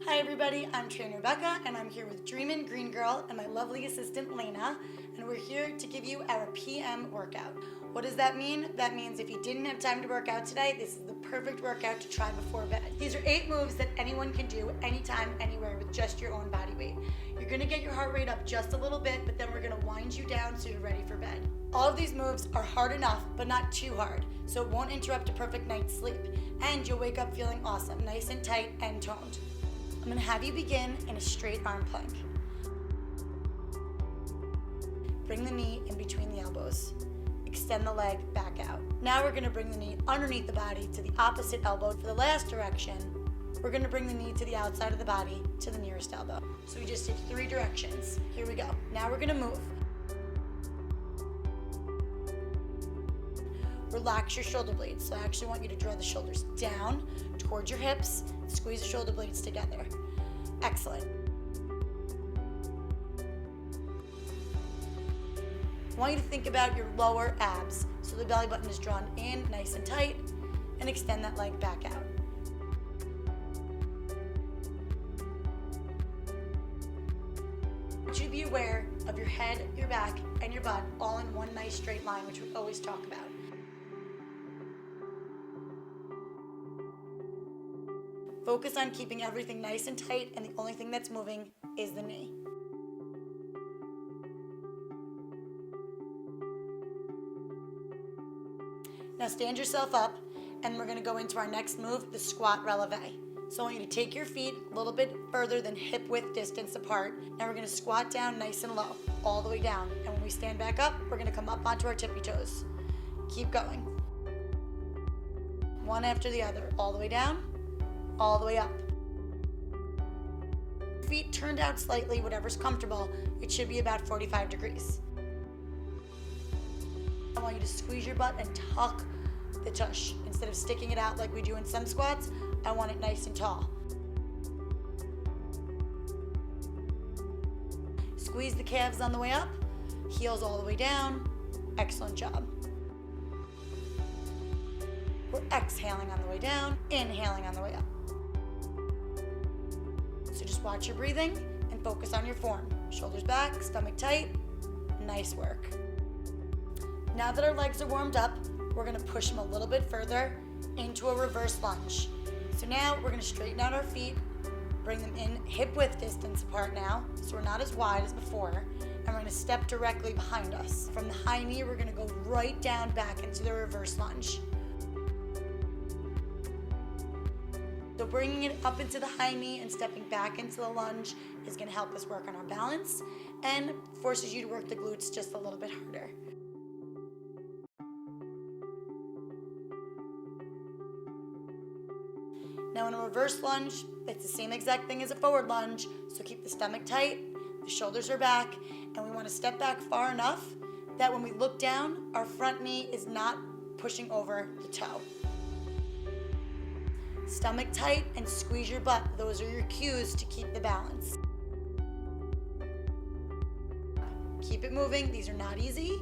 Hi everybody, I'm trainer Rebecca and I'm here with DreaminGreenGirl and my lovely assistant Lena, and we're here to give you our PM workout. What does that mean? That means if you didn't have time to work out today, this is the perfect workout to try before bed. These are 8 moves that anyone can do anytime, anywhere with just your own body weight. You're gonna get your heart rate up just a little bit, but then we're gonna wind you down so you're ready for bed. All of these moves are hard enough, but not too hard, so it won't interrupt a perfect night's sleep. And you'll wake up feeling awesome, nice and tight and toned. I'm gonna have you begin in a straight arm plank. Bring the knee in between the elbows. Extend the leg back out. Now we're gonna bring the knee underneath the body to the opposite elbow. For the last direction, we're gonna bring the knee to the outside of the body to the nearest elbow. So we just did 3 directions. Here we go. Now we're gonna move. Relax your shoulder blades. So I actually want you to draw the shoulders down towards your hips, squeeze the shoulder blades together. Excellent. I want you to think about your lower abs. So the belly button is drawn in nice and tight, and extend that leg back out. I want you to be aware of your head, your back, and your butt all in one nice straight line, which we always talk about. Focus on keeping everything nice and tight, and the only thing that's moving is the knee. Now stand yourself up, and we're gonna go into our next move, the squat releve. So I want you to take your feet a little bit further than hip width distance apart. Now we're gonna squat down nice and low, all the way down. And when we stand back up, we're gonna come up onto our tippy toes. Keep going. One after the other, all the way down, all the way up. Feet turned out slightly, whatever's comfortable. It should be about 45 degrees. I want you to squeeze your butt and tuck the tush. Instead of sticking it out like we do in some squats, I want it nice and tall. Squeeze the calves on the way up, heels all the way down. Excellent job. We're exhaling on the way down, inhaling on the way up. So just watch your breathing and focus on your form. Shoulders back, stomach tight. Nice work. Now that our legs are warmed up, we're gonna push them a little bit further into a reverse lunge. So now we're gonna straighten out our feet, bring them in hip width distance apart now, so we're not as wide as before, and we're gonna step directly behind us. From the high knee, we're gonna go right down back into the reverse lunge. So bringing it up into the high knee and stepping back into the lunge is gonna help us work on our balance and forces you to work the glutes just a little bit harder. Now in a reverse lunge, it's the same exact thing as a forward lunge, so keep the stomach tight, the shoulders are back, and we wanna step back far enough that when we look down, our front knee is not pushing over the toe. Stomach tight and squeeze your butt. Those are your cues to keep the balance. Keep it moving. These are not easy,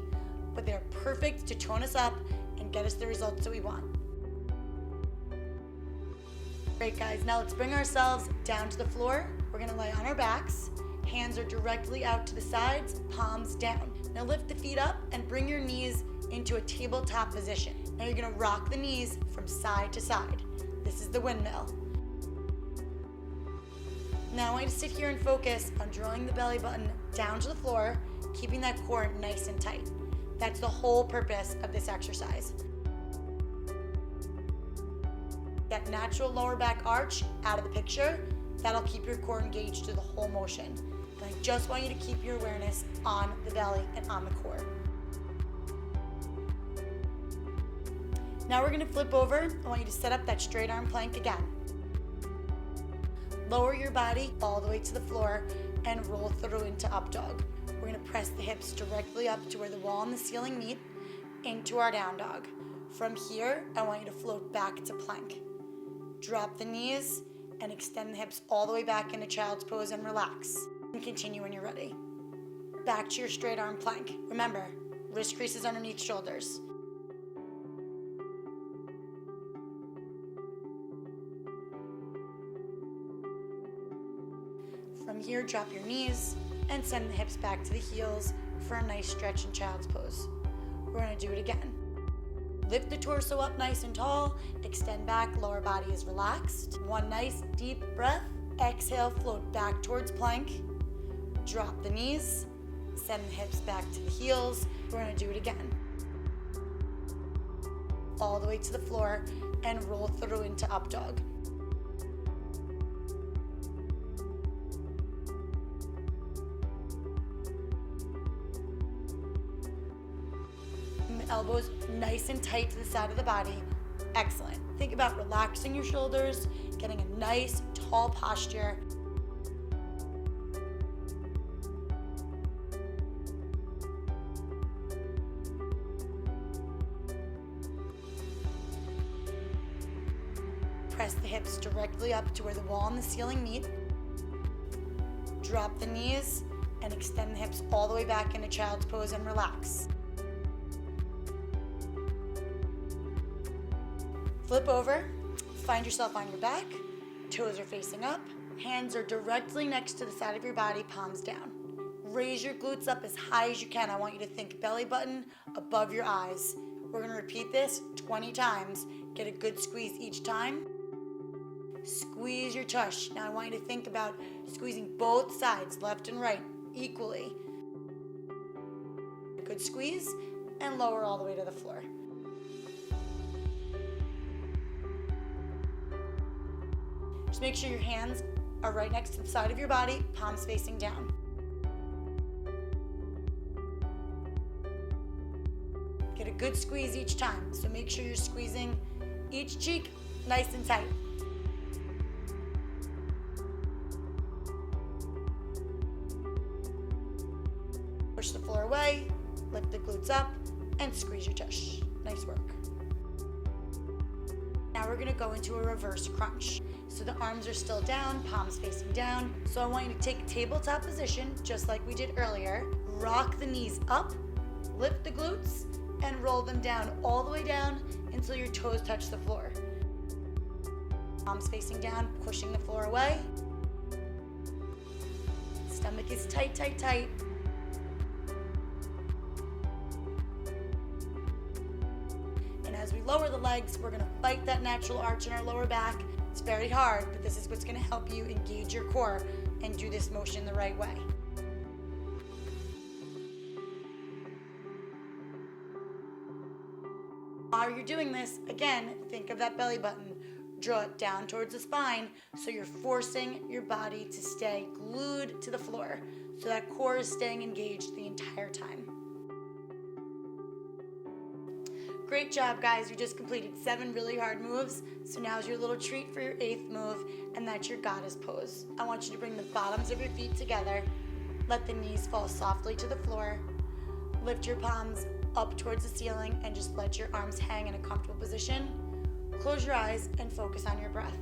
but they're perfect to tone us up and get us the results that we want. Great guys, now let's bring ourselves down to the floor. We're gonna lay on our backs. Hands are directly out to the sides, palms down. Now lift the feet up and bring your knees into a tabletop position. Now you're gonna rock the knees from side to side. This is the windmill. Now I want you to sit here and focus on drawing the belly button down to the floor, keeping that core nice and tight. That's the whole purpose of this exercise. That natural lower back arch out of the picture, that'll keep your core engaged through the whole motion. And I just want you to keep your awareness on the belly and on the core. Now we're gonna flip over. I want you to set up that straight arm plank again. Lower your body all the way to the floor and roll through into up dog. We're gonna press the hips directly up to where the wall and the ceiling meet into our down dog. From here, I want you to float back to plank. Drop the knees and extend the hips all the way back into child's pose and relax. And continue when you're ready. Back to your straight arm plank. Remember, wrist creases underneath shoulders. From here, drop your knees and send the hips back to the heels for a nice stretch in child's pose. We're gonna do it again. Lift the torso up nice and tall, extend back, lower body is relaxed. One nice deep breath. Exhale, float back towards plank. Drop the knees, send the hips back to the heels. We're gonna do it again. All the way to the floor and roll through into up dog. Elbows nice and tight to the side of the body. Excellent. Think about relaxing your shoulders, getting a nice tall posture. Press the hips directly up to where the wall and the ceiling meet. Drop the knees and extend the hips all the way back into child's pose and relax. Flip over, find yourself on your back, toes are facing up, hands are directly next to the side of your body, palms down. Raise your glutes up as high as you can. I want you to think belly button above your eyes. We're gonna repeat this 20 times. Get a good squeeze each time. Squeeze your tush. Now I want you to think about squeezing both sides, left and right, equally. Good squeeze, and lower all the way to the floor. Just make sure your hands are right next to the side of your body, palms facing down. Get a good squeeze each time, so make sure you're squeezing each cheek nice and tight. Push the floor away, lift the glutes up, and squeeze your tush. Nice work. Now we're gonna go into a reverse crunch. So the arms are still down, palms facing down. So I want you to take a tabletop position, just like we did earlier. Rock the knees up, lift the glutes, and roll them down all the way down until your toes touch the floor. Palms facing down, pushing the floor away. Stomach is tight, tight, tight. And as we lower the legs, we're gonna fight that natural arch in our lower back. It's very hard, but this is what's gonna help you engage your core and do this motion the right way. While you're doing this, again, think of that belly button. Draw it down towards the spine so you're forcing your body to stay glued to the floor so that core is staying engaged the entire time. Great job, guys. You just completed 7 really hard moves. So now's your little treat for your 8th move, and that's your goddess pose. I want you to bring the bottoms of your feet together. Let the knees fall softly to the floor. Lift your palms up towards the ceiling and just let your arms hang in a comfortable position. Close your eyes and focus on your breath.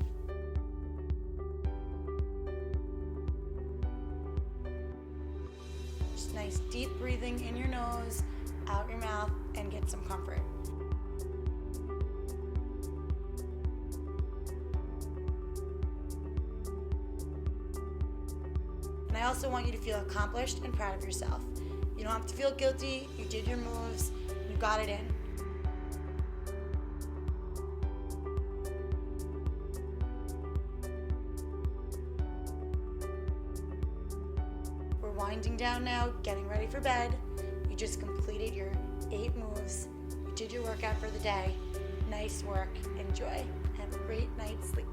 Just nice deep breathing in your nose, out your mouth, and get some comfort. And I also want you to feel accomplished and proud of yourself. You don't have to feel guilty. You did your moves. You got it in. We're winding down now, getting ready for bed. You just completed your 8 moves. You did your workout for the day. Nice work. Enjoy. Have a great night's sleep.